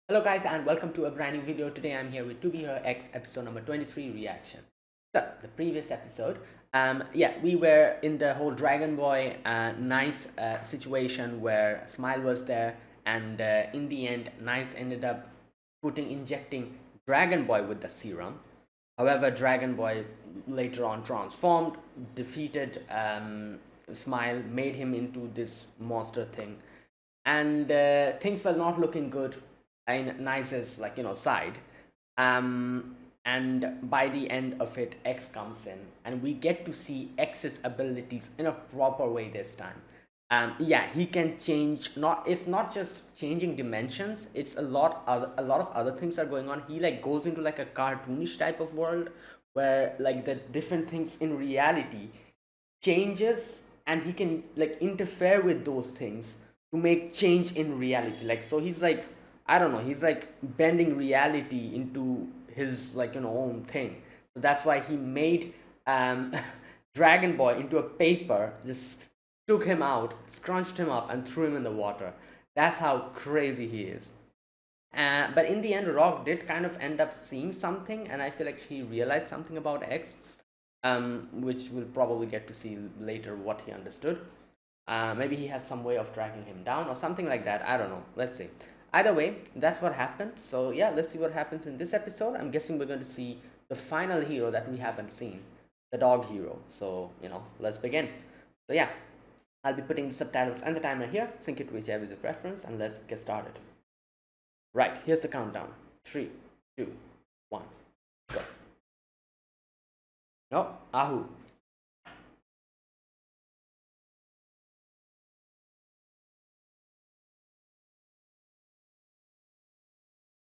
Hello guys and welcome to a brand new video. Today I'm here with To Be Her X episode number 23 reaction. So the previous episode, we were in the whole Dragon Boy Nice situation where Smile was there, and in the end Nice ended up injecting Dragon Boy with the serum. However, Dragon Boy later on transformed, defeated Smile, made him into this monster thing, and things were not looking good in Nice's side. Um, and by the end of it, X comes in, and we get to see X's abilities in a proper way this time. He can change. It's not just changing dimensions. It's a lot of other things are going on. He like goes into like a cartoonish type of world where like the different things in reality changes, and he can like interfere with those things to make change in reality. Like, so he's like, I don't know, he's like bending reality into his own thing. So that's why he made Dragon Boy into a paper, just took him out, scrunched him up, and threw him in the water. That's how crazy he is. But in the end, Rock did kind of end up seeing something, and I feel like he realized something about X, which we'll probably get to see later what he understood. Maybe he has some way of tracking him down or something like that. I don't know. Let's see. Either way, that's what happened. So yeah, let's see what happens in this episode. I'm guessing we're going to see the final hero that we haven't seen, the dog hero. So let's begin. So yeah, I'll be putting the subtitles and the timer here. Sync it whichever is your preference, and let's get started. Right, here's the countdown. 3, 2, 1, go. No, Ahu.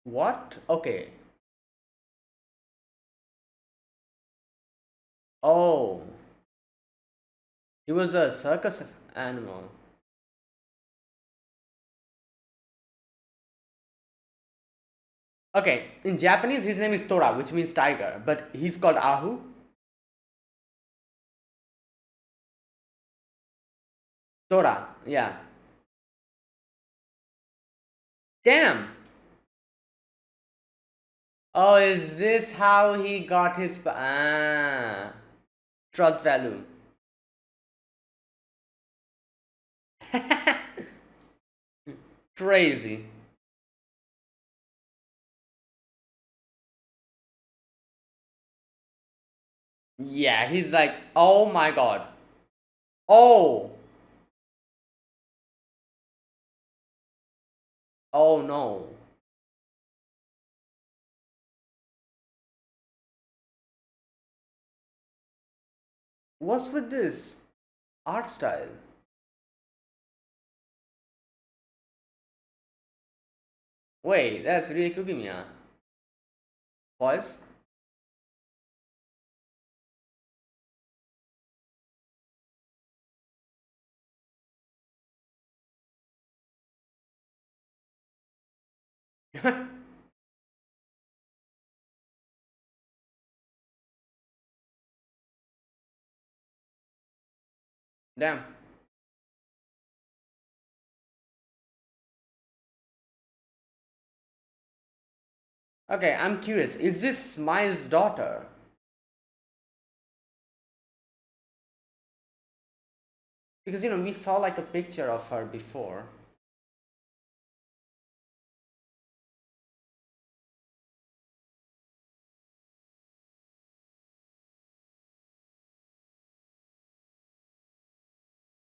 What? Okay. Oh, he was a circus animal. Okay, in Japanese his name is Tora, which means tiger, but he's called Ahu. Tora, yeah. Damn. Oh, is this how he got his trust value? Crazy. Yeah, he's like, oh my god. Oh, oh no. What's with this art style? Wait, that's really Kugimiya. Boys? Damn. Okay, I'm curious. Is this Smile's daughter? Because we saw like a picture of her before.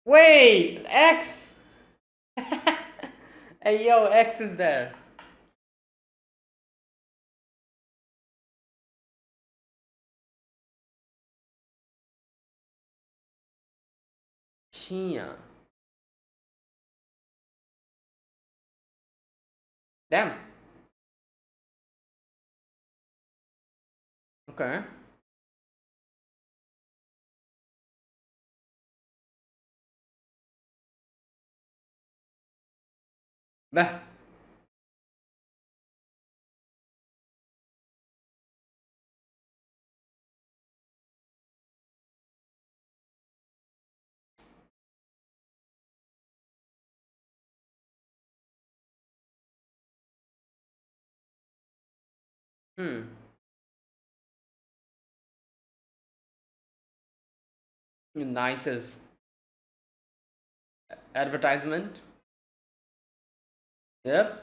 Wait, X! Hey yo, X is there. Chia. Damn. Okay. Bah. Hmm. Nicest advertisement. Yep.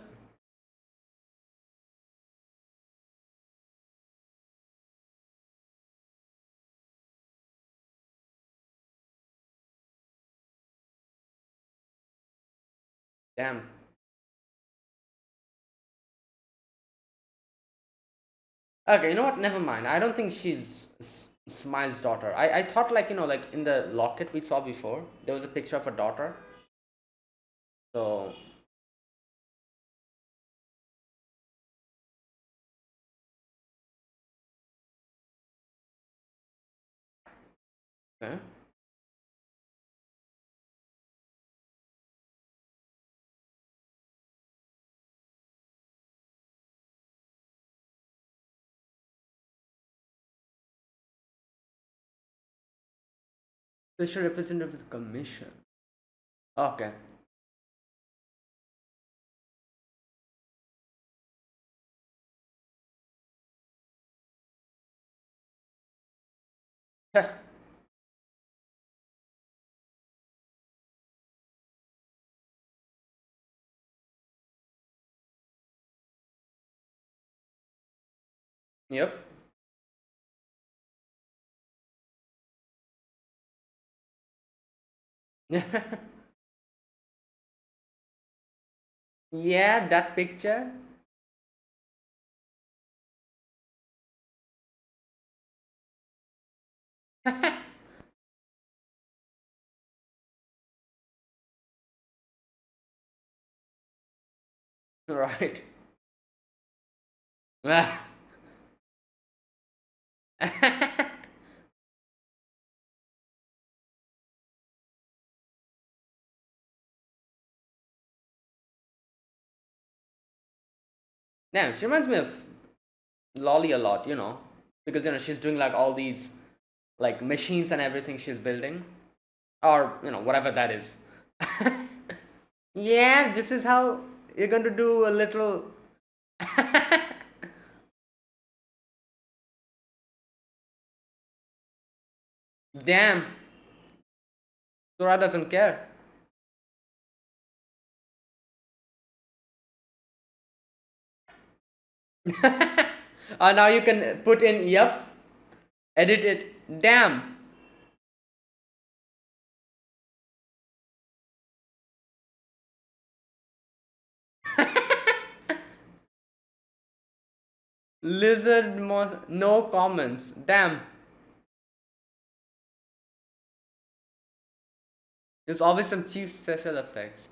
Damn. Okay, you know what? Never mind. I don't think she's Smile's daughter. I thought, like, like in the locket we saw before, there was a picture of a daughter. So, okay. Special representative of the commission. Okay. Yep. Yeah, that picture. Right. Damn, she reminds me of Lolly a lot, because she's doing like all these like machines and everything she's building, or whatever that is. Yeah, this is how you're going to do a little. Damn, Sora doesn't care. Now you can put in, yep, edit it. Damn. No comments. Damn. There's always some cheap special effects.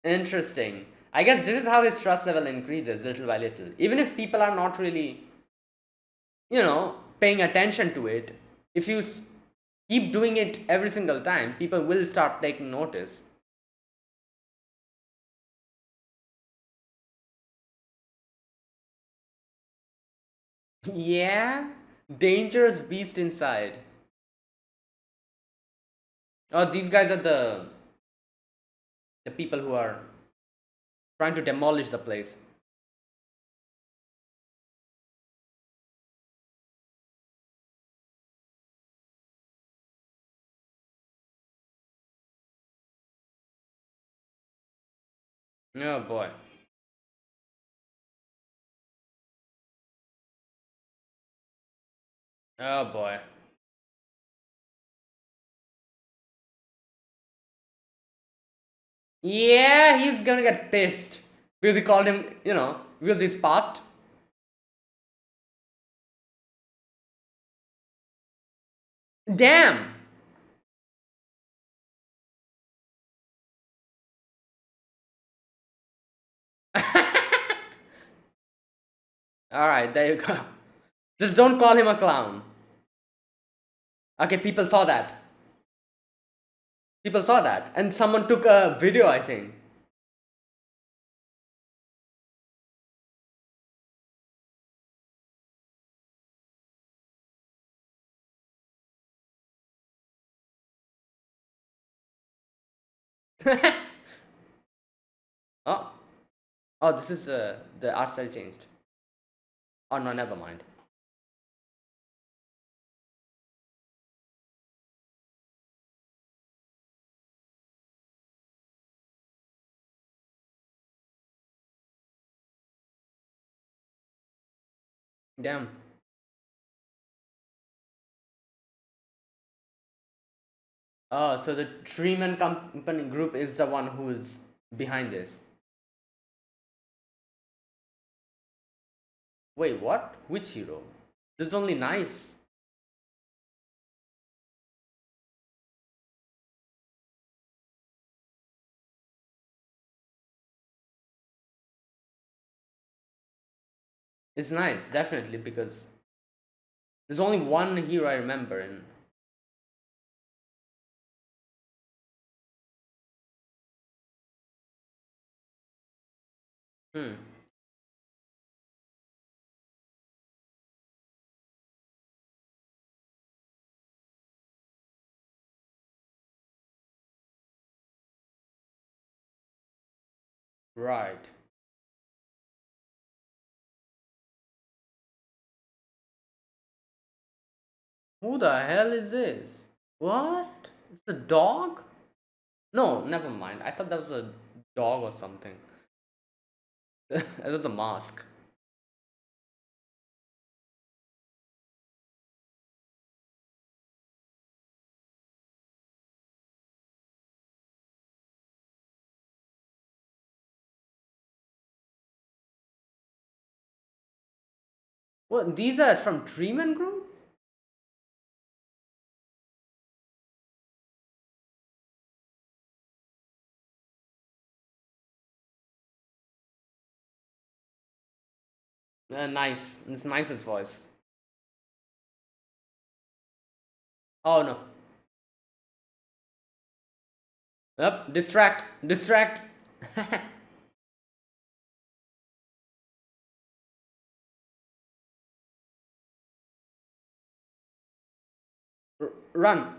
Interesting. I guess this is how his trust level increases little by little. Even if people are not really, paying attention to it, if you keep doing it every single time, people will start taking notice. Yeah, dangerous beast inside. Oh, these guys are the people who are trying to demolish the place. Oh boy. Oh boy. Yeah, he's gonna get pissed because he called him, because he's past. Damn. All right, there you go. Just don't call him a clown. Okay, people saw that. People saw that, and someone took a video, I think. Oh, oh, this is the art style changed. Oh no, never mind. Damn. Oh, so the Treeman Company group is the one who is behind this. Wait, what? Which hero? There's only Nice. It's Nice, definitely, because there's only one hero I remember in. Hmm. Right. Who the hell is this? What? It's a dog? No, never mind. I thought that was a dog or something. It was a mask. What? These are from Treeman Group? Nice. It's Nice's voice. Oh no. Yep. Distract. Distract. Run.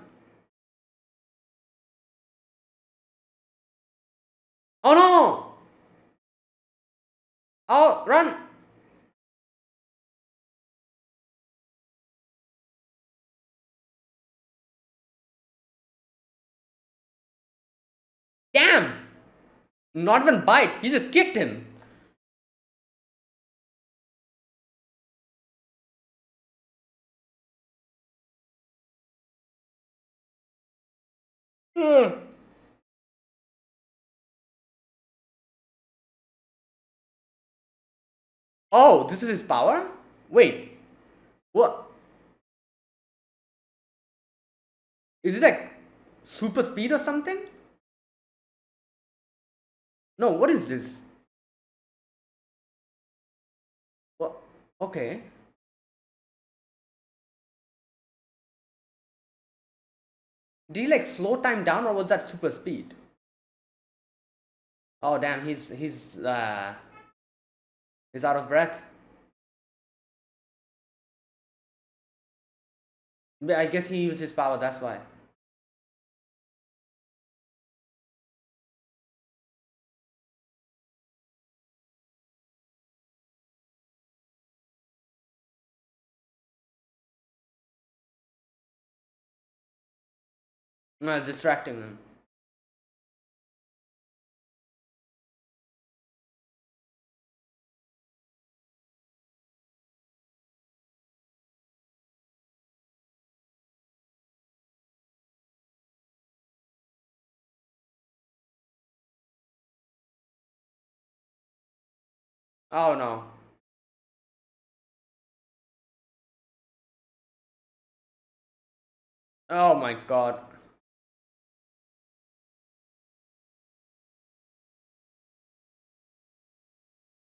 Oh no! Oh, run! Damn! Not even bite. He just kicked him. Ugh. Oh, this is his power? Wait. What? Is it like super speed or something? No, what is this? What? Okay. Did he like slow time down or was that super speed? Oh damn, he's out of breath. But I guess he used his power, that's why. No, it's distracting him. Oh no. Oh my god.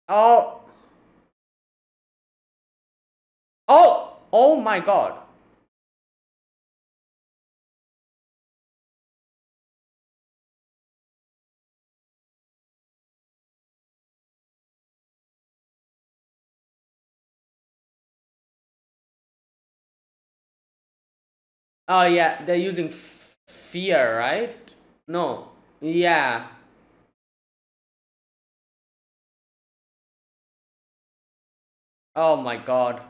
Oh. Oh! Oh my god. Oh yeah, they're using fear, right? No. Yeah. Oh my god.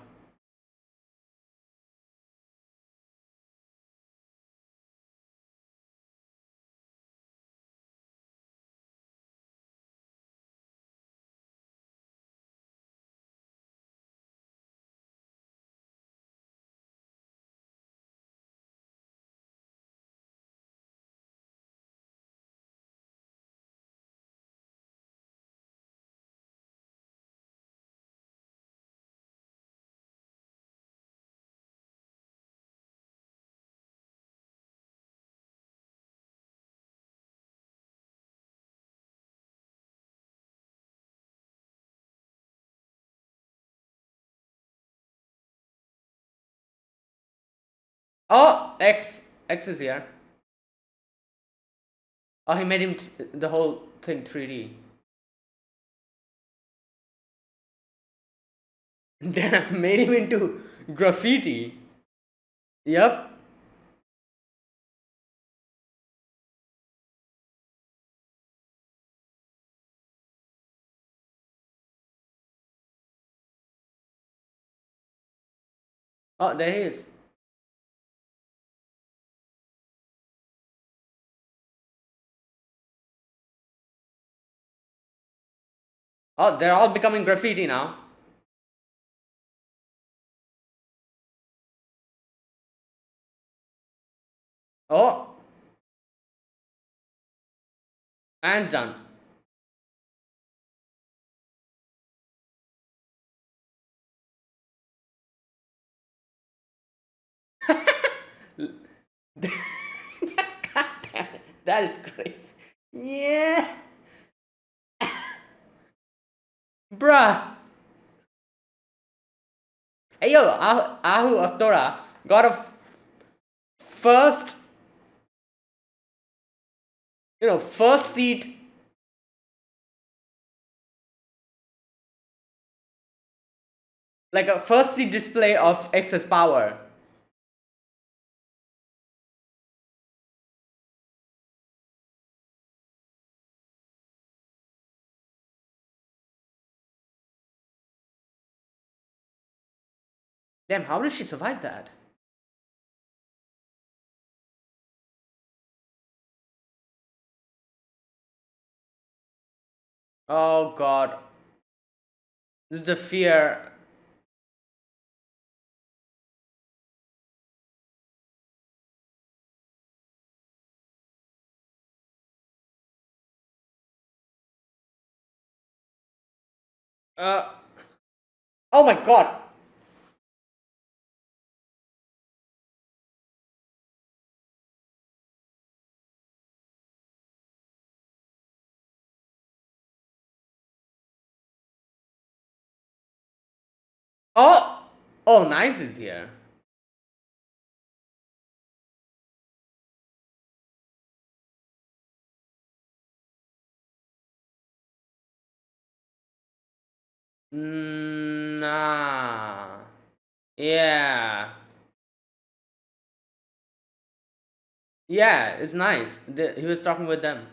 Oh, X is here. Oh, he made him the whole thing 3D. Damn, made him into graffiti. Yep. Oh, there he is. Oh, they're all becoming graffiti now. Oh, hands done. God damn it, that is crazy. Yeah. Bruh. Hey yo, Ahu of Torah got a first, first seat. Like a first seat display of excess power. Damn, how did she survive that? Oh god. This is the fear. Uh oh my god. Oh! Oh, Nice is here. Nah. Yeah. Yeah, it's nice. He was talking with them.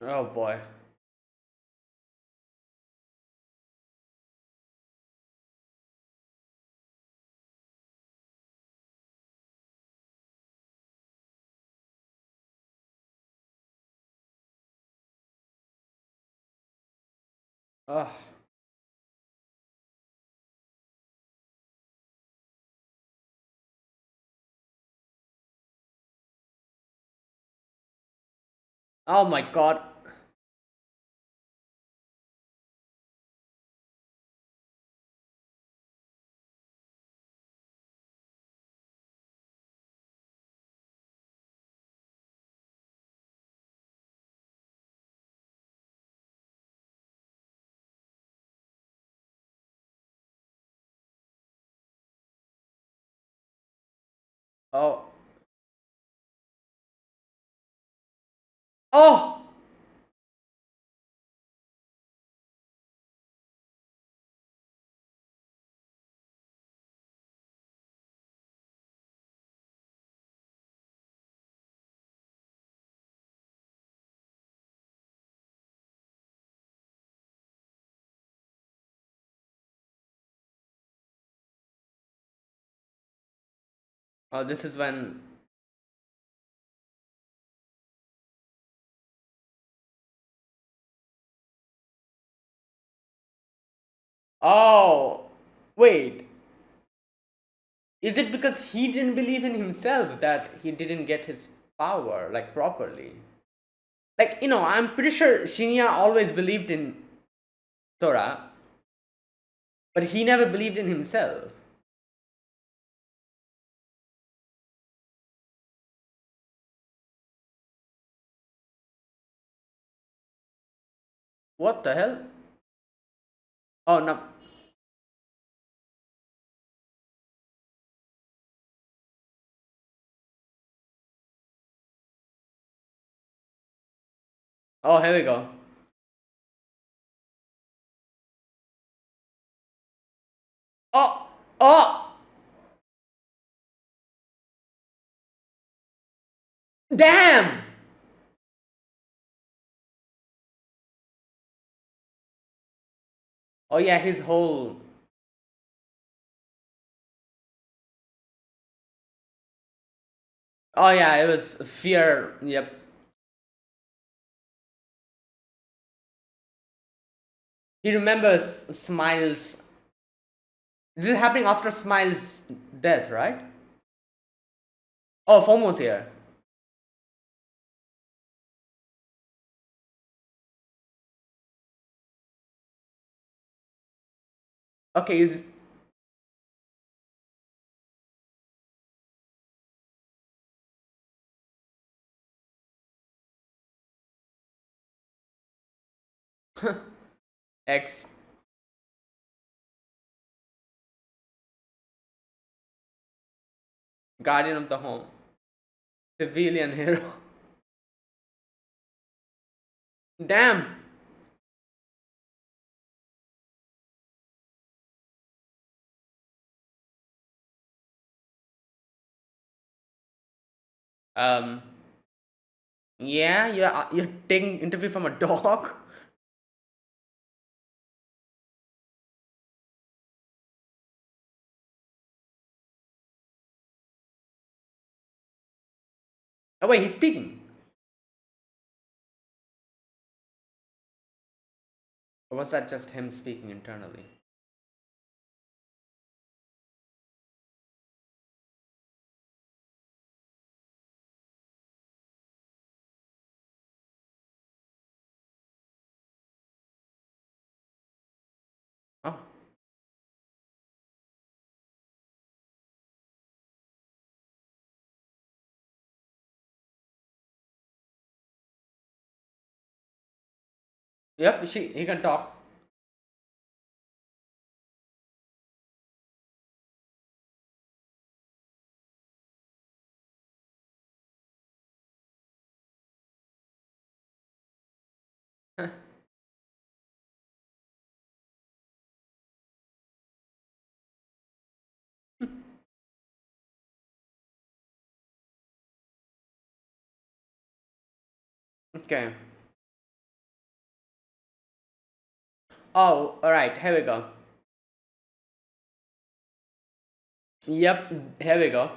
Oh boy. Oh. Oh my god. Oh. Oh. Oh, this is when. Oh, wait. Is it because he didn't believe in himself that he didn't get his power like properly? Like, I'm pretty sure Shinya always believed in Sora, but he never believed in himself. What the hell? Oh no. Oh, here we go. Oh, oh, damn. Oh yeah, his whole. Oh yeah, it was fear. Yep. He remembers Smiles. This is happening after Smiles' death, right? Oh, Fomo's here. Okay, is. X. Guardian of the Home. Civilian hero. Damn. Um. Yeah, you're taking interview from a dog. Oh wait, he's speaking. Or was that just him speaking internally? Oh. Yep, he can talk. Okay. Oh, alright, here we go. Yep, here we go.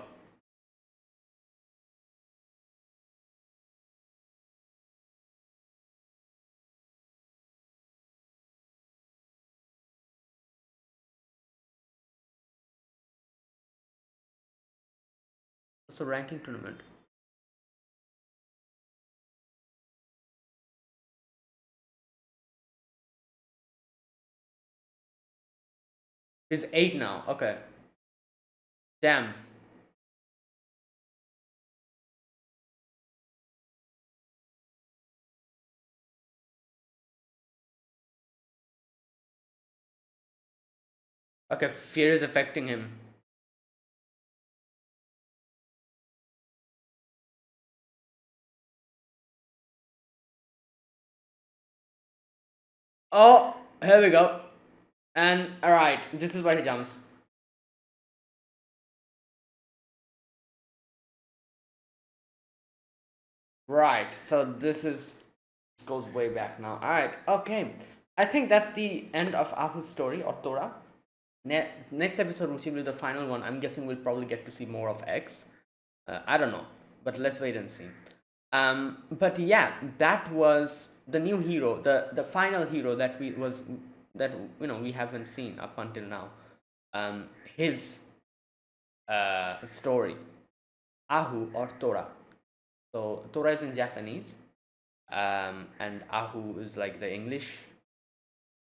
So ranking tournament. He's 8 now. Okay. Damn. Okay, fear is affecting him. Oh, here we go. And alright, this is where he jumps. Right, so this is goes way back now. Alright, okay. I think that's the end of Ahu's story or Torah. Next episode, which will be the final one, I'm guessing we'll probably get to see more of X. I don't know, but let's wait and see. But yeah, that was the new hero, the final hero that we haven't seen up until now. His story, Ahu or Torah. So Torah is in Japanese, and Ahu is like the English,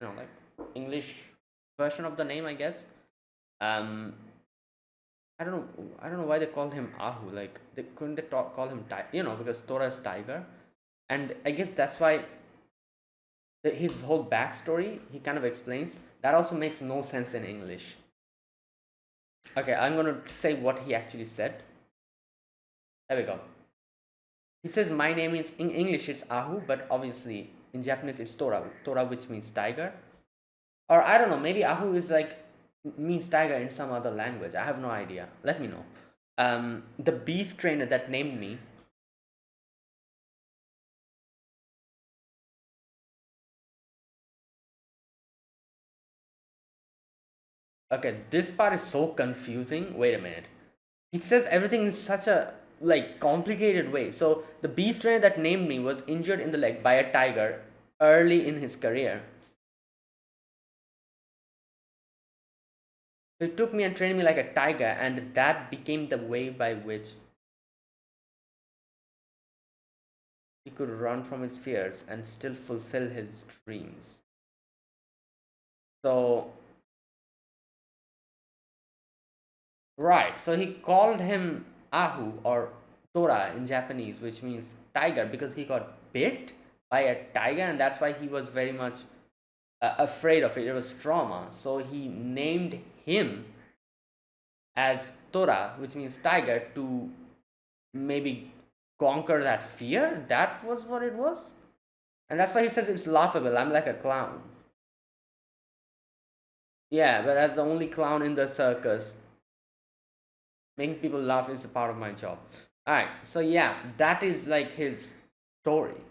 like English version of the name, I guess. Um, I don't know. I don't know why they called him Ahu. Like, they couldn't call him because Torah is tiger, and I guess that's why his whole backstory he kind of explains that also makes no sense in English. Okay, I'm gonna say what he actually said. There we go. He says my name is in English it's Ahu, but obviously in Japanese it's Torah. Torah, which means tiger, or I don't know. Maybe Ahu is like means tiger in some other language. I have no idea. Let me know. The beast trainer that named me. Okay, this part is so confusing. Wait a minute. It says everything in such a like complicated way. So the beast trainer that named me was injured in the leg by a tiger early in his career. So he took me and trained me like a tiger, and that became the way by which he could run from his fears and still fulfill his dreams. So right, so he called him Ahu or Tora in Japanese, which means tiger, because he got bit by a tiger, and that's why he was very much afraid of it. It was trauma. So he named him as Tora, which means tiger, to maybe conquer that fear. That was what it was. And that's why he says it's laughable. I'm like a clown. Yeah, but as the only clown in the circus, making people laugh is a part of my job. Alright, so yeah, that is like his story.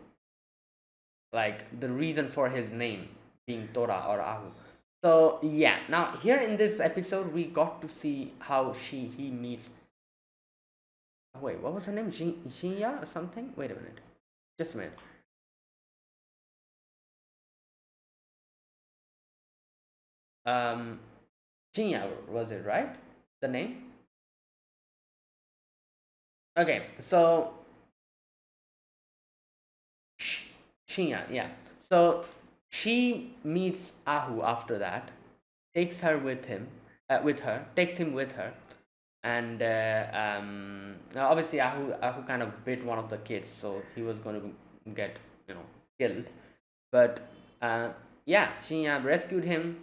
Like the reason for his name being Tora or Ahu. So yeah, now here in this episode we got to see how he meets. Wait, what was her name? Shinya or something? Wait a minute. Just a minute. Um Shinya was it, right? The name? Okay, so Shinya, yeah. So she meets Ahu after that, takes her with her, takes him with her, and now obviously Ahu kind of bit one of the kids, so he was going to get killed. But yeah, she rescued him,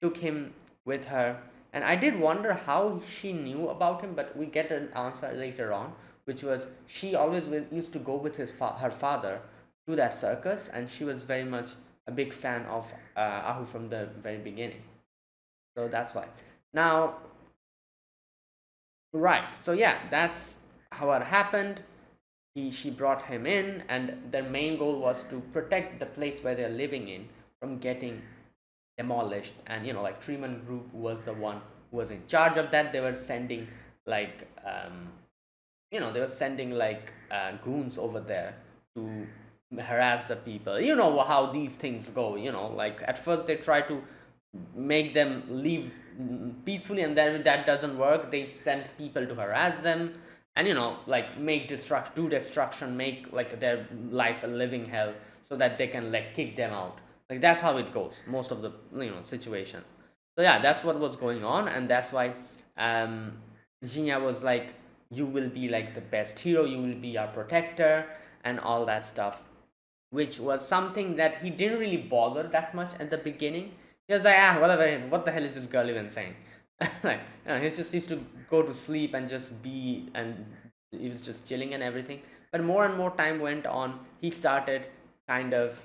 took him with her, and I did wonder how she knew about him, but we get an answer later on, which was she always used to go with her father to that circus, and she was very much a big fan of Ahu from the very beginning. So that's why. Now, right. So yeah, that's how it happened. She brought him in, and their main goal was to protect the place where they're living in from getting demolished. And like Treeman Group was the one who was in charge of that. They were sending like goons over there to harass the people. You know how these things go. Like at first they try to make them leave peacefully, and then if that doesn't work, they send people to harass them, and like do destruction, make like their life a living hell, so that they can like kick them out. Like that's how it goes most of the situation. So yeah, that's what was going on, and that's why Jinya was like, you will be like the best hero, you will be our protector, and all that stuff, which was something that he didn't really bother that much at the beginning. He was like, whatever, what the hell is this girl even saying? Like, he just used to go to sleep and just be, and he was just chilling and everything. But more and more time went on, he started kind of,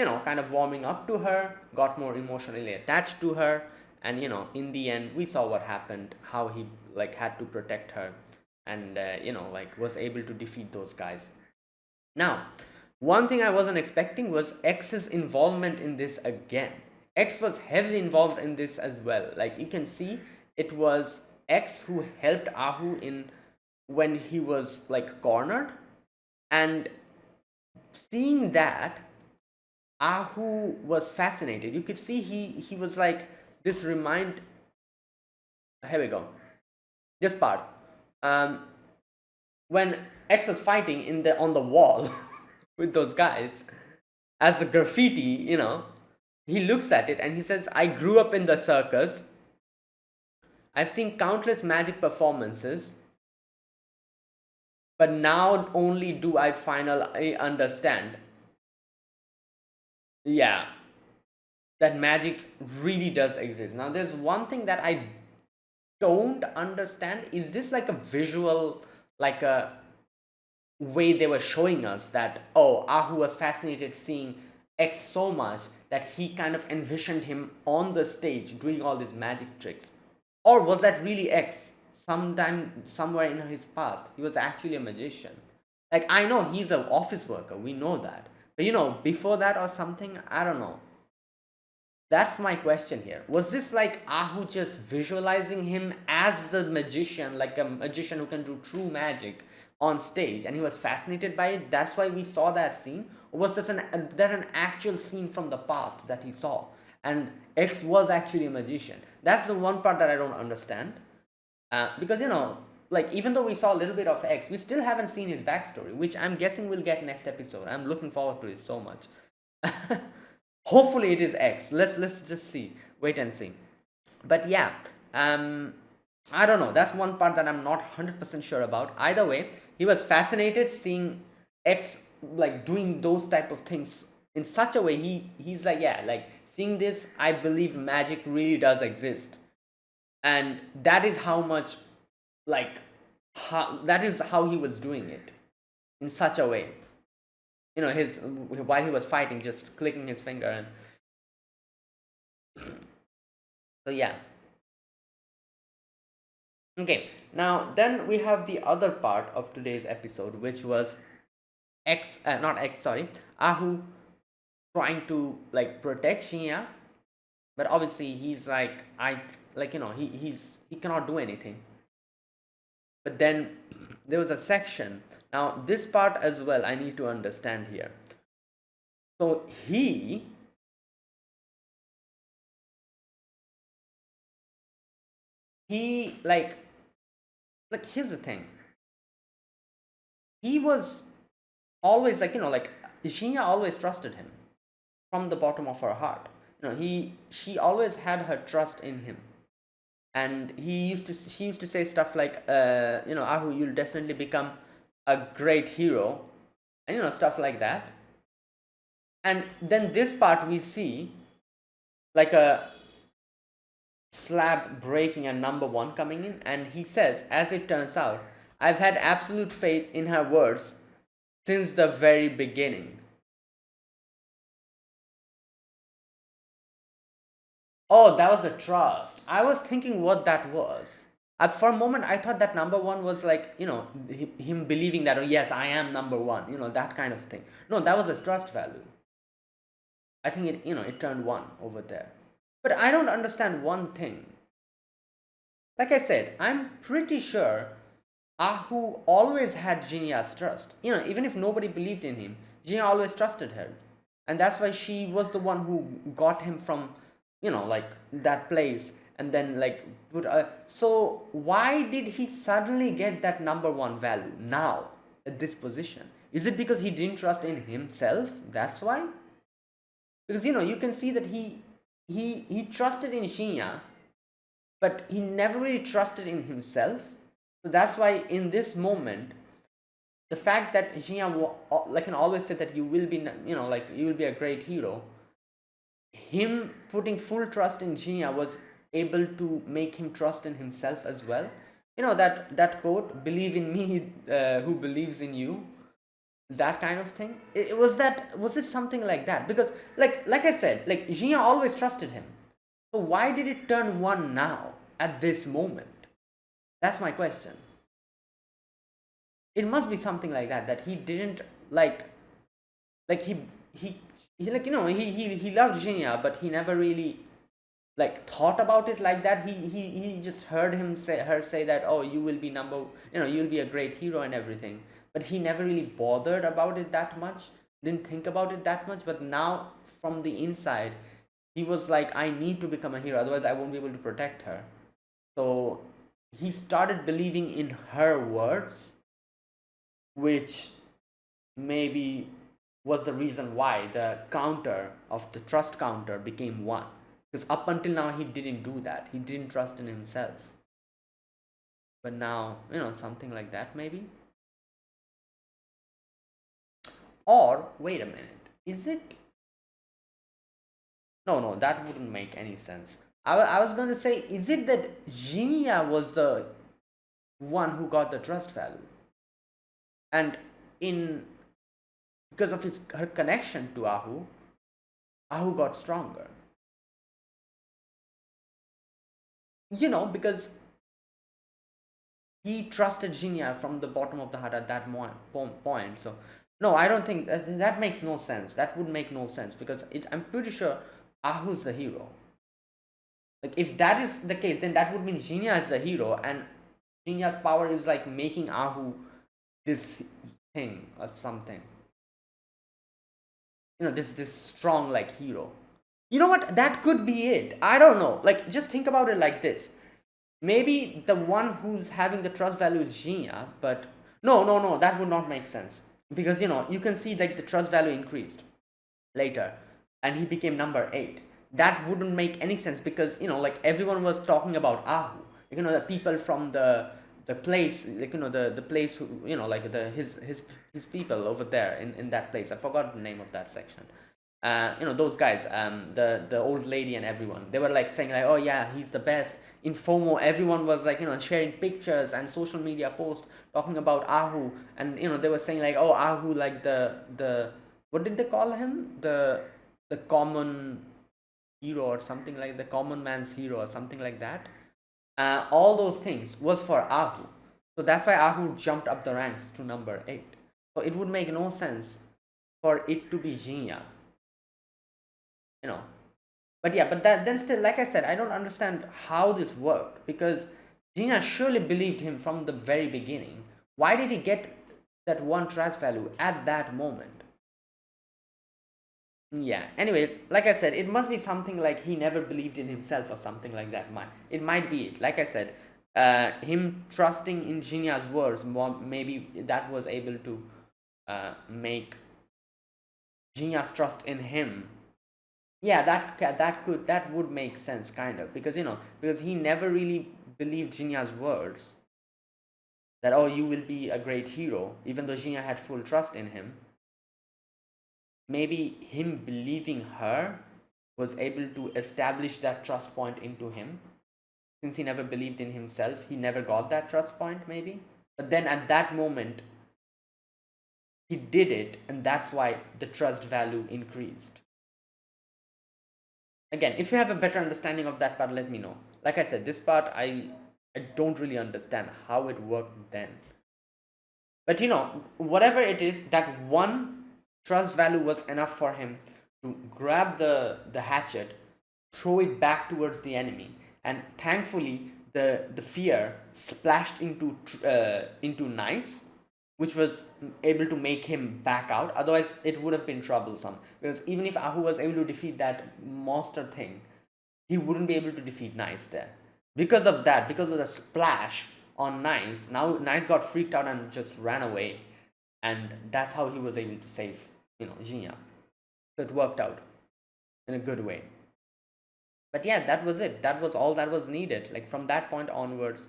kind of warming up to her, got more emotionally attached to her, and in the end we saw what happened, how he like had to protect her, and like was able to defeat those guys. Now, one thing I wasn't expecting was X's involvement in this again. X was heavily involved in this as well. Like you can see, it was X who helped Ahu in when he was like cornered, and seeing that, Ahu was fascinated. You could see he was like this remind. Here we go. This part. When X was fighting in the on the wall with those guys as a graffiti, he looks at it and he says, "I grew up in the circus. I've seen countless magic performances, but now only do I finally understand. Yeah, that magic really does exist." Now, there's one thing that I don't understand. Is this like a visual, like a way they were showing us that, oh, Ahu was fascinated seeing X so much that he kind of envisioned him on the stage doing all these magic tricks? Or was that really X? Sometime, somewhere in his past, he was actually a magician. Like, I know he's an office worker, we know that. But before that or something, I don't know. That's my question here. Was this like Ahu just visualizing him as the magician, like a magician who can do true magic on stage, and he was fascinated by it? That's why we saw that scene? Or was this an actual scene from the past that he saw? And X was actually a magician. That's the one part that I don't understand. Because, like, even though we saw a little bit of X, we still haven't seen his backstory, which I'm guessing we'll get next episode. I'm looking forward to it so much. Hopefully it is X. Let's just see. Wait and see. But yeah, I don't know. That's one part that I'm not 100% sure about. Either way, he was fascinated seeing X like doing those type of things in such a way. He's like, yeah, like seeing this, I believe magic really does exist, and that is how much, like, that is how he was doing it in such a way. His while he was fighting, just clicking his finger, and so yeah. Okay, now then we have the other part of today's episode, which was not X, sorry, Ahu trying to like protect Shinya, but obviously he's like, he cannot do anything. But then there was a section. Now this part as well I need to understand here. So he like here's the thing. He was always like Shinya always trusted him from the bottom of her heart. She always had her trust in him, and she used to say stuff like, Ahu, you'll definitely become a great hero, and stuff like that. And then this part we see like a slab breaking and number one coming in, and he says, as it turns out, I've had absolute faith in her words since the very beginning. Oh, that was a trust. I was thinking what that was. For a moment, I thought that number one was like, him believing that, oh, yes, I am number one, that kind of thing. No, that was a trust value. I think it turned one over there. But I don't understand one thing. Like I said, I'm pretty sure Ahu always had Jinya's trust. Even if nobody believed in him, Jinya always trusted her. And that's why she was the one who got him from, like that place, and then like so why did he suddenly get that number one value now at this position? Is it because he didn't trust in himself? That's why? Because you can see that he trusted in Shinya, but he never really trusted in himself. So that's why in this moment, the fact that Shinya always said that you will be, you will be a great hero, him putting full trust in Shinya was able to make him trust in himself as well. That quote, believe in me who believes in you. that kind of thing. Was it something like that? Because like I said, like Jia always trusted him. So why did it turn one now at this moment? That's my question. It must be something like that he didn't like like he he like he loved Jinya, but he never really like thought about it like that. He just heard her say that, oh, you will be you'll be a great hero and everything, but he never really bothered about it that much, didn't think about it that much. But now from the inside he was like, I need to become a hero, otherwise I won't be able to protect her. So he started believing in her words, which maybe was the reason why the counter of the trust counter became 1. Because up until now he didn't do that, he didn't trust in himself. But now, something like that maybe. Or wait a minute, is it, no, that wouldn't make any sense. I was going to say, is it that Jinya was the one who got the trust value, and in because of her connection to Ahu got stronger. Because he trusted Jinya from the bottom of the heart at that point. So no, I don't think that makes no sense. That would make no sense, because I'm pretty sure Ahu's the hero. Like if that is the case, then that would mean Jinya is the hero, and Jinya's power is like making Ahu this thing or something. This strong like hero. You know what? That could be it. I don't know. Like just think about it like this. Maybe the one who's having the trust value is Jinya, but no, that would not make sense, because you can see like the trust value increased later, and he became number 8. That wouldn't make any sense, because like everyone was talking about Ahu. The people from the place, like the place who, like his people over there in that place. I forgot the name of that section. Those guys, the old lady and everyone, they were like saying like, oh yeah, he's the best. In FOMO, everyone was like, sharing pictures and social media posts talking about Ahu, and they were saying like, oh, Ahu, like the what did they call him, the common hero or something, like the common man's hero or something like that. All those things was for Ahu. So that's why Ahu jumped up the ranks to number 8. So it would make no sense for it to be Jinya. But yeah, but then still, like I said, I don't understand how this worked, because Jinya surely believed him from the very beginning. Why did he get that one trust value at that moment? Yeah, anyways, like I said, it must be something like he never believed in himself or something like that. It might be it. Like I said, him trusting in Jinya's words, maybe that was able to make Jinya's trust in him. Yeah, that would make sense, kind of, because because he never really believed Jinya's words that, oh, you will be a great hero, even though Jinya had full trust in him. Maybe him believing her was able to establish that trust point into him. Since he never believed in himself, he never got that trust point, maybe. But then at that moment, he did it, and that's why the trust value increased. Again, if you have a better understanding of that part, let me know. Like I said, this part I don't really understand how it worked then. But whatever it is, that one trust value was enough for him to grab the hatchet, throw it back towards the enemy, and thankfully the fear splashed into Nice, which was able to make him back out. Otherwise, it would have been troublesome, because even if Ahu was able to defeat that monster thing, he wouldn't be able to defeat Nice there. Because of that, because of the splash on Nice, now Nice got freaked out and just ran away, and that's how he was able to save Jinya. So it worked out in a good way. But yeah, that was it. That was all that was needed. Like from that point onwards,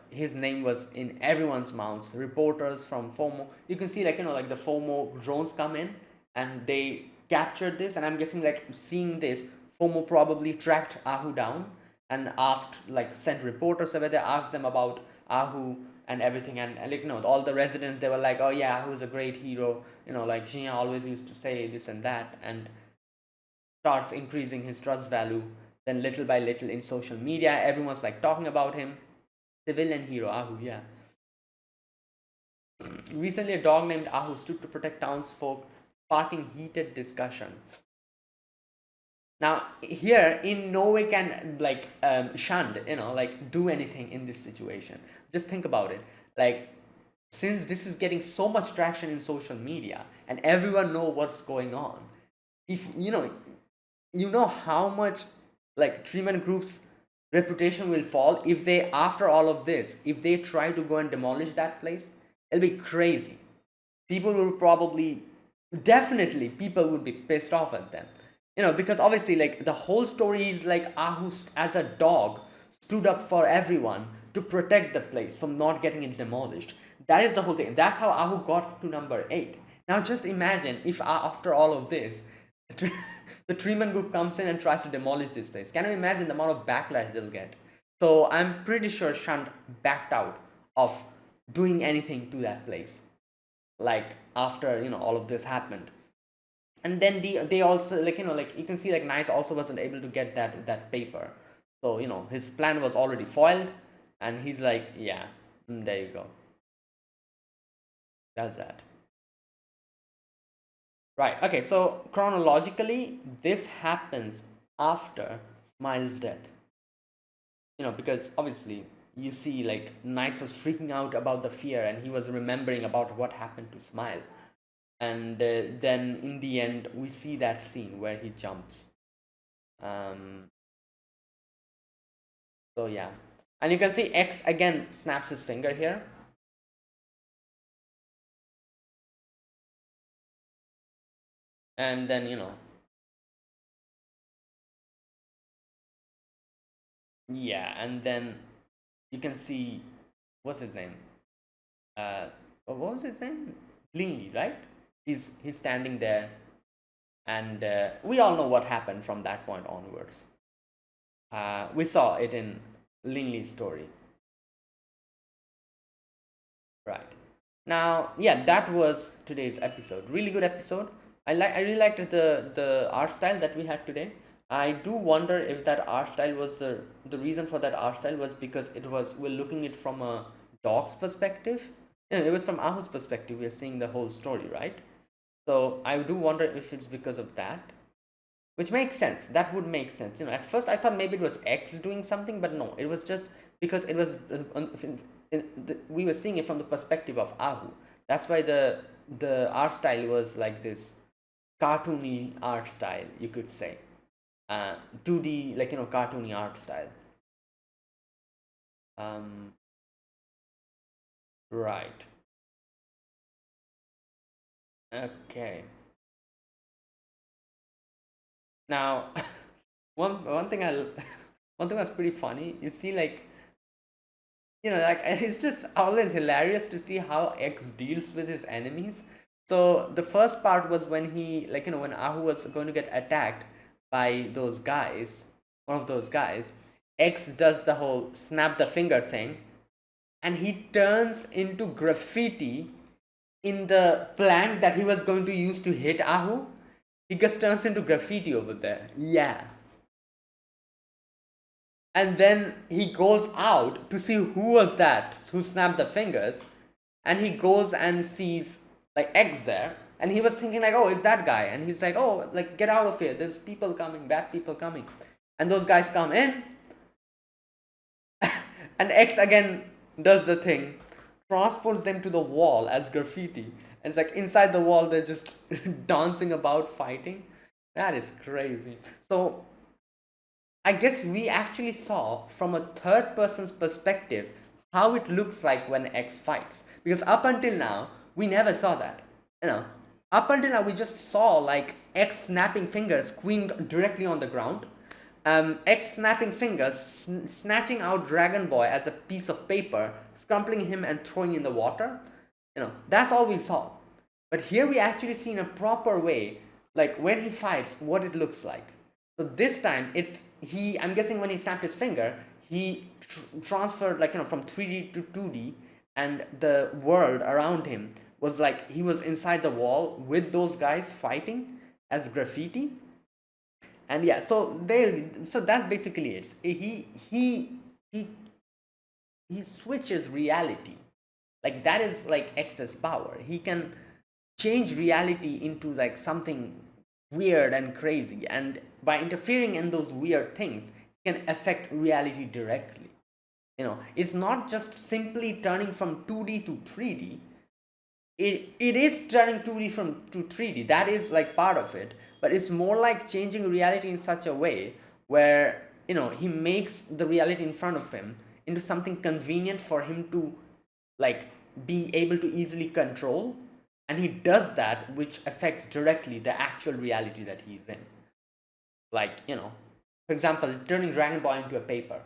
his name was in everyone's mouths. Reporters from FOMO, you can see like like the FOMO drones come in and they captured this, and I'm guessing like seeing this, FOMO probably tracked Ahu down and asked, like sent reporters over there, asked them about Ahu, and everything, and like, all the residents, they were like, oh yeah, who's a great hero, like Jian always used to say this and that, and starts increasing his trust value. Then little by little in social media, everyone's like talking about him. Civilian hero Ahu, yeah. Recently, a dog named Ahu stood to protect townsfolk, sparking heated discussion. Now, here, in no way can like Shand, like do anything in this situation. Just think about it. Like, since this is getting so much traction in social media and everyone know what's going on, if you know how much like Treeman Group's reputation will fall if they, after all of this, if they try to go and demolish that place, it'll be crazy. People will probably, definitely, people would be pissed off at them. Because obviously, like, the whole story is like Ahu, as a dog, stood up for everyone to protect the place from not getting it demolished. That is the whole thing. That's how Ahu got to number 8. Now, just imagine if after all of this, the Treeman Group comes in and tries to demolish this place. Can you imagine the amount of backlash they'll get? So I'm pretty sure Shant backed out of doing anything to that place, like after all of this happened. And then they also, like, like, you can see, like, Nice also wasn't able to get that paper. So his plan was already foiled, and he's like, yeah, there you go. That's that. Right. Okay. So chronologically, this happens after Smile's death. Because obviously you see, like, Nice was freaking out about the fear, and he was remembering about what happened to Smile. And then in the end, we see that scene where he jumps. So yeah, and you can see X again snaps his finger here. And then yeah, and then you can see, what's his name, what was his name, Lingy, right? He's standing there, and we all know what happened from that point onwards. We saw it in Linley's story. Right. Now, yeah, that was today's episode. Really good episode. I really liked the art style that we had today. I do wonder if that art style was the reason for that art style was because we're looking it from a dog's perspective. It was from Ahu's perspective. We're seeing the whole story, right? So I do wonder if it's because of that, which makes sense. That would make sense. At first I thought maybe it was X doing something, but no, it was just because it was we were seeing it from the perspective of Ahu. That's why the art style was like this cartoony art style, you could say. 2D, like, cartoony art style. Right. Okay. Now, one thing one thing was pretty funny. You see, like, like, it's just always hilarious to see how X deals with his enemies. So the first part was when he, like, when Ahu was going to get attacked by those guys, one of those guys, X does the whole snap the finger thing, and he turns into graffiti in the plank that he was going to use to hit Ahu. He just turns into graffiti over there. Yeah. And then he goes out to see who was that who snapped the fingers, and he goes and sees, like, X there, and he was thinking, like, oh, it's that guy, and he's like, oh, like, get out of here, there's people coming, bad people coming. And those guys come in, and X again does the thing, transports them to the wall as graffiti, and it's like inside the wall they're just dancing about, fighting. That is crazy. So I guess we actually saw from a third person's perspective how it looks like when X fights, because up until now we never saw that. Up until now we just saw, like, X snapping fingers queened directly on the ground, X snapping fingers, snatching out Dragon Boy as a piece of paper, crumpling him and throwing in the water. That's all we saw. But here we actually see in a proper way, like, when he fights, what it looks like. So this time, I'm guessing when he snapped his finger, he transferred, like, from 3D to 2D, and the world around him was like he was inside the wall with those guys fighting as graffiti. And yeah, so that's basically it. He he switches reality. Like that is like excess power. He can change reality into like something weird and crazy, and by interfering in those weird things he can affect reality directly. It's not just simply turning from 2D to 3D. It is turning 2D from to 3D. That is like part of it, but it's more like changing reality in such a way where he makes the reality in front of him into something convenient for him to like be able to easily control, and he does that, which affects directly the actual reality that he's in. Like, for example, turning Dragon Ball into a paper,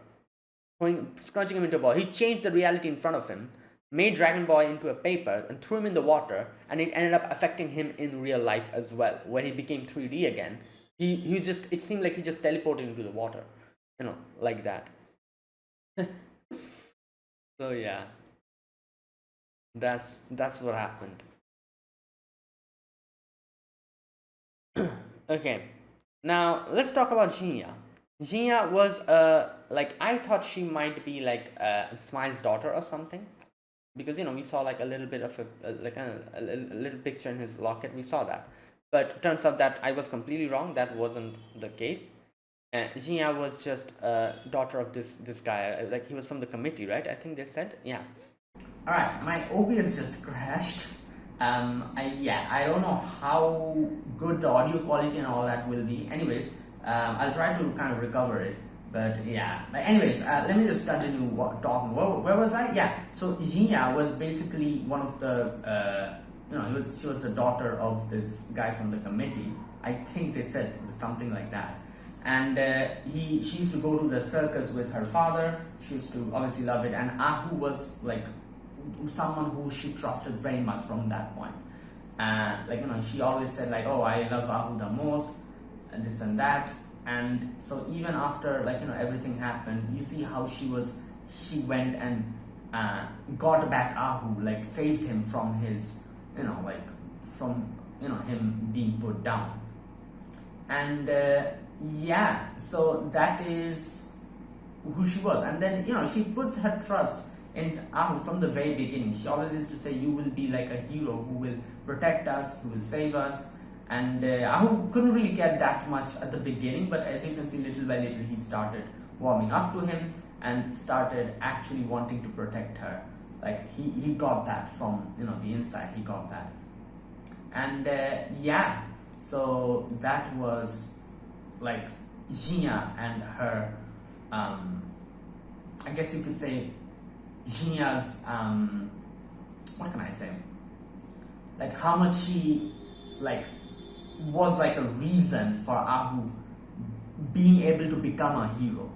scrunching him into a ball. He changed the reality in front of him, made Dragon Boy into a paper, and threw him in the water, and it ended up affecting him in real life as well, where he became 3D again. He just, it seemed like he just teleported into the water, like that. So yeah, that's what happened. Okay, now let's talk about Jinya. Jinya was like, I thought she might be like Smile's daughter or something, because we saw like a little bit of a little picture in his locket. We saw that, but turns out that I was completely wrong. That wasn't the case. Jinya was just a daughter of this guy. Like, he was from the committee, right? I think they said, yeah. All right, my OBS just crashed. I don't know how good the audio quality and all that will be. Anyways, I'll try to kind of recover it. But yeah, but anyways, let me just continue talking. Where was I? Yeah, so Jinya was basically one of the, she was the daughter of this guy from the committee. I think they said something like that. And she used to go to the circus with her father. She used to obviously love it. And Ahu was like someone who she trusted very much from that point. She always said like, oh, I love Ahu the most, and this and that. And so even after everything happened, you see how she went and got back Ahu, like saved him from his, him being put down. And so that is who she was. And then she puts her trust in Ahu from the very beginning. She always used to say, you will be like a hero who will protect us, who will save us. And Ahu couldn't really get that much at the beginning, but as you can see, little by little he started warming up to him and started actually wanting to protect her. Like he got that from the inside. He got that. And so that was like Jinya and her, I guess you could say Jinya's, what can I say, like how much she was like a reason for Ahu being able to become a hero,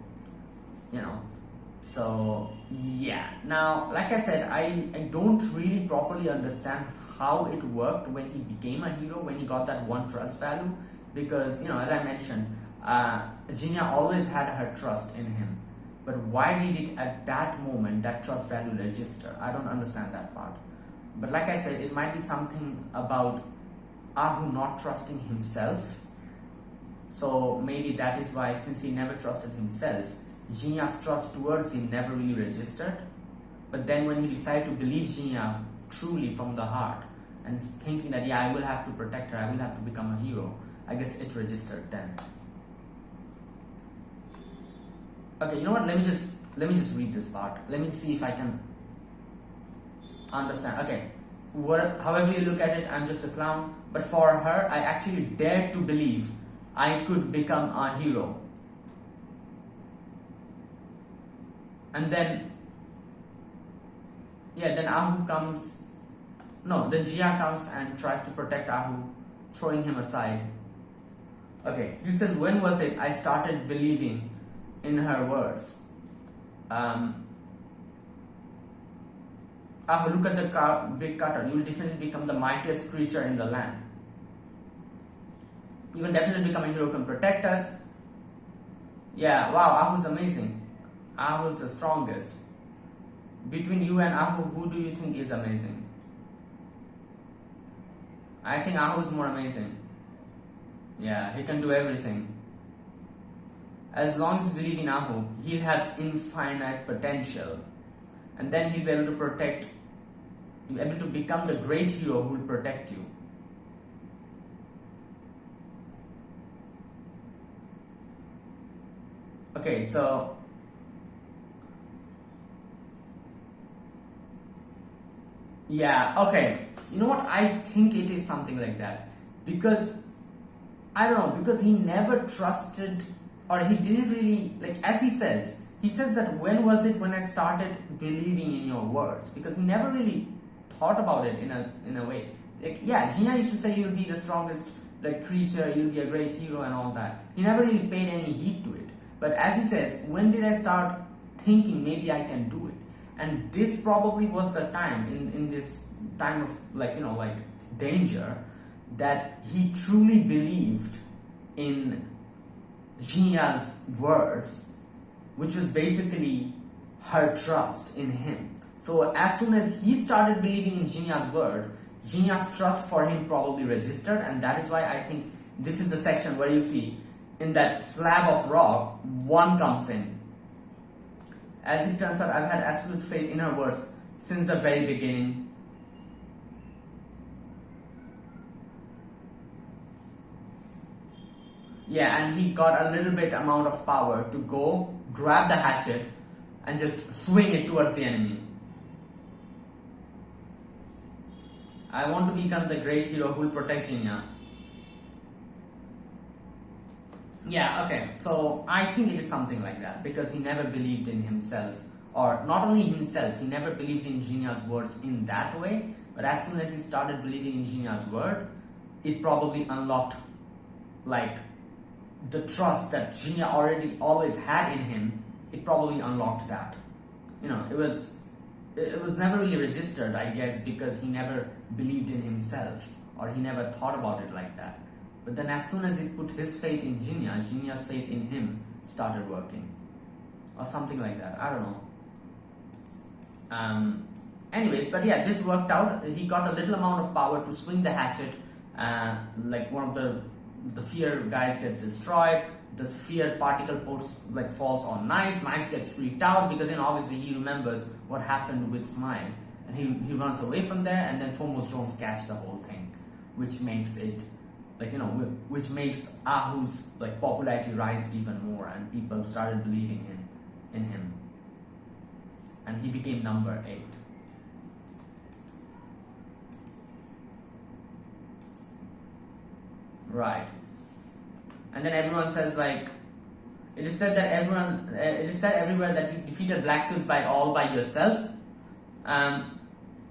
so yeah. Now, like I said, I don't really properly understand how it worked when he became a hero, when he got that one trust value, because as I mentioned, Jinya always had her trust in him, but why did it at that moment that trust value register? I don't understand that part. But like I said, it might be something about Ahu not trusting himself. So maybe that is why, since he never trusted himself, Jinya's trust towards him never really registered. But then when he decided to believe Jinya truly from the heart and thinking that, yeah, I will have to protect her, I will have to become a hero, I guess it registered then. Okay, you know what? Let me just read this part. Let me see if I can understand. Okay, however you look at it, I'm just a clown. But for her, I actually dared to believe I could become a hero. And then, then Ahu comes. No, then Jinya comes and tries to protect Ahu, throwing him aside. Okay, you said, when was it I started believing in her words? Ahu, look at the big cutter. You will definitely become the mightiest creature in the land. You can definitely become a hero who can protect us. Yeah, wow, Ahu's amazing. Ahu's the strongest. Between you and Ahu, who do you think is amazing? I think Ahu is more amazing. Yeah, he can do everything. As long as you believe in Ahu, he'll have infinite potential. And then he'll be able to protect, he'll be able to become the great hero who will protect you. Okay, so yeah, okay. You know what? I think it is something like that. Because I don't know, because he never trusted, or he didn't really, like, as he says that when was it when I started believing in your words? Because he never really thought about it in a way. Like, yeah, Jinya used to say you'll be the strongest like creature, you'll be a great hero and all that. He never really paid any heed to it. But as he says, when did I start thinking maybe I can do it? And this probably was the time in this time of like danger that he truly believed in Jinya's words, which was basically her trust in him. So as soon as he started believing in Jinya's word, Jinya's trust for him probably registered, and that is why I think this is the section where you see in that slab of rock, one comes in. As it turns out, I've had absolute faith in her words since the very beginning. Yeah, and he got a little bit amount of power to go grab the hatchet and just swing it towards the enemy. I want to become the great hero who will protect Jinya. Yeah, okay, so I think it is something like that because he never believed in himself, or not only himself, he never believed in Jinya's words in that way, but as soon as he started believing in Jinya's word, it probably unlocked like the trust that Jinya already always had in him. It probably unlocked that. You know, it was never really registered, I guess, because he never believed in himself or he never thought about it like that. But then as soon as he put his faith in Jinya, Jinya's faith in him started working. Or something like that. I don't know. Anyways, but yeah, this worked out. He got a little amount of power to swing the hatchet. Like one of the fear guys gets destroyed. The fear particle falls on Nice. Nice gets freaked out because obviously he remembers what happened with Smile. And he runs away from there, and then Foremost Drones catch the whole thing. Which makes it which makes Ahu's popularity rise even more, and people started believing in him, and he became number 8. Right, and then everyone says it is said everywhere that you defeated Black Suits all by yourself.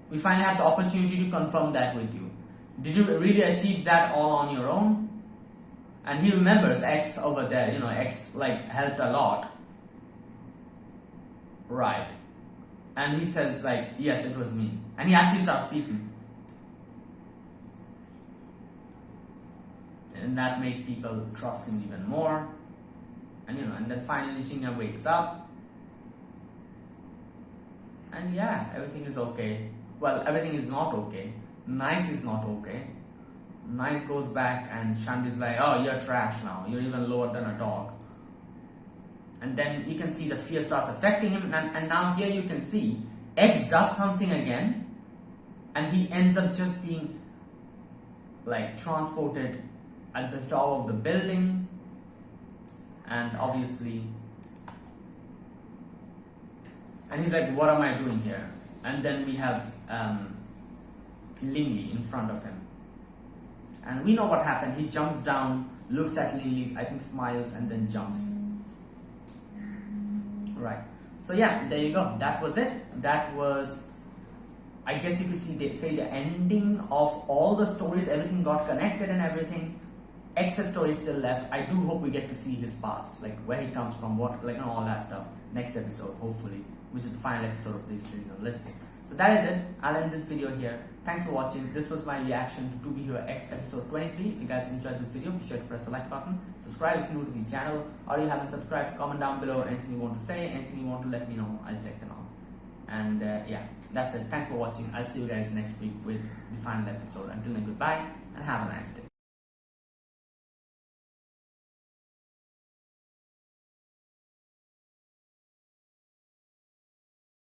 We finally have the opportunity to confirm that with you. Did you really achieve that all on your own? And he remembers X over there, X helped a lot. Right. And he says yes, it was me. And he actually starts speaking. And that made people trust him even more. And and then finally Jinya wakes up. And yeah, everything is okay. Well, everything is not okay. Nice is not okay. Nice goes back and Shandy's like, oh, you're trash now. You're even lower than a dog. And then you can see the fear starts affecting him. And now here you can see X does something again. And he ends up just being transported at the top of the building. And obviously, and he's like, what am I doing here? And then we have Lin Li in front of him, and we know what happened. He jumps down, looks at Lin Li, I think smiles, and then jumps. Right, so yeah, there you go. That was it. That was, I guess you could say the ending of all the stories. Everything got connected and everything. X's story still left. I do hope we get to see his past, where he comes from, what, and all that stuff next episode, hopefully, which is the final episode of this season. Let's see. So that is it. I'll end this video here. Thanks for watching. This was my reaction to 2B Hero X episode 23. If you guys enjoyed this video, be sure to press the like button. Subscribe if you're new to this channel, or you haven't subscribed. Comment down below anything you want to say, anything you want to let me know. I'll check them out. And yeah, that's it. Thanks for watching. I'll see you guys next week with the final episode. Until then, goodbye and have a nice day.